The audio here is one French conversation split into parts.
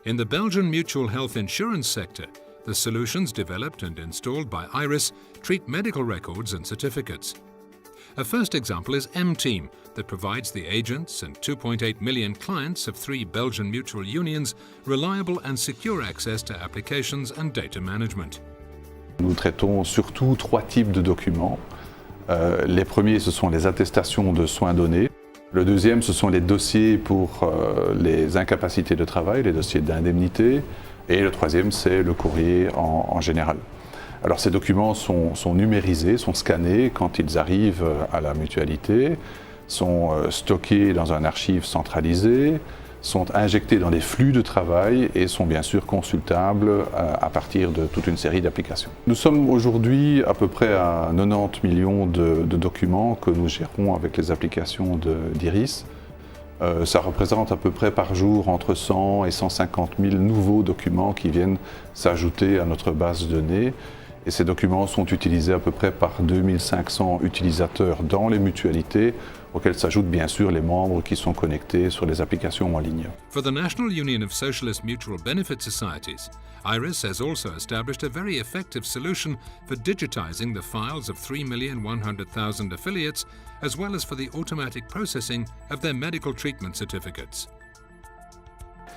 In the Belgian mutual health insurance sector, the solutions developed and installed by IRIS treat medical records and certificates. A first example is M-Team, that provides the agents and 2.8 million clients of 3 Belgian mutual unions reliable and secure access to applications and data management. Nous traitons surtout 3 types de documents. Les premiers, ce sont les attestations de soins donnés. Le deuxième, ce sont les dossiers pour les incapacités de travail, les dossiers d'indemnité. Et le troisième, c'est le courrier en général. Alors ces documents sont numérisés, sont scannés quand ils arrivent à la mutualité, sont stockés dans un archive centralisé, sont injectés dans des flux de travail et sont bien sûr consultables à partir de toute une série d'applications. Nous sommes aujourd'hui à peu près à 90 millions de documents que nous gérons avec les applications d'IRIS. Ça représente à peu près par jour entre 100 et 150 000 nouveaux documents qui viennent s'ajouter à notre base de données. Et ces documents sont utilisés à peu près par 2500 utilisateurs dans les mutualités, auxquels s'ajoutent bien sûr les membres qui sont connectés sur les applications en ligne. For the National Union of Socialist Mutual Benefit Societies, IRIS has also established a very effective solution for digitizing the files of 3,100,000 affiliates, as well as for the automatic processing of their medical treatment certificates.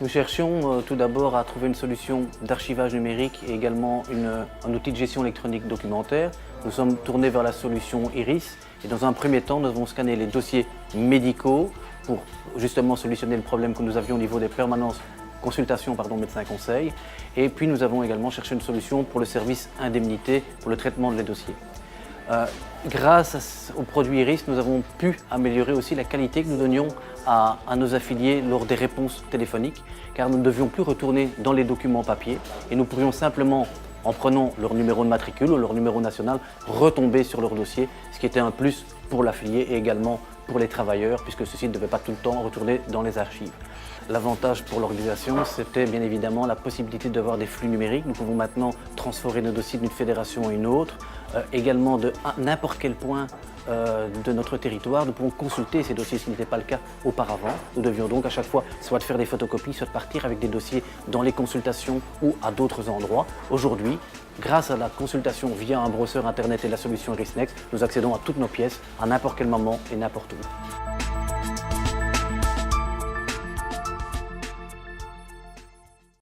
Nous cherchions tout d'abord à trouver une solution d'archivage numérique et également un outil de gestion électronique documentaire. Nous sommes tournés vers la solution IRIS et dans un premier temps, nous avons scanné les dossiers médicaux pour justement solutionner le problème que nous avions au niveau des permanences consultation médecin conseil. Et puis nous avons également cherché une solution pour le service indemnité pour le traitement des dossiers. Grâce au produit IRIS, nous avons pu améliorer aussi la qualité que nous donnions à nos affiliés lors des réponses téléphoniques, car nous ne devions plus retourner dans les documents papier et nous pourrions simplement, en prenant leur numéro de matricule ou leur numéro national, retomber sur leur dossier, ce qui était un plus pour l'affilié et également pour les travailleurs, puisque ceux-ci ne devaient pas tout le temps retourner dans les archives. L'avantage pour l'organisation, c'était bien évidemment la possibilité d'avoir des flux numériques. Nous pouvons maintenant transférer nos dossiers d'une fédération à une autre. Également de n'importe quel point de notre territoire, nous pouvons consulter ces dossiers, ce qui n'était pas le cas auparavant. Nous devions donc à chaque fois soit de faire des photocopies, soit de partir avec des dossiers dans les consultations ou à d'autres endroits. Aujourd'hui, grâce à la consultation via un browser internet et la solution IRIS Next, nous accédons à toutes nos pièces à n'importe quel moment et n'importe où.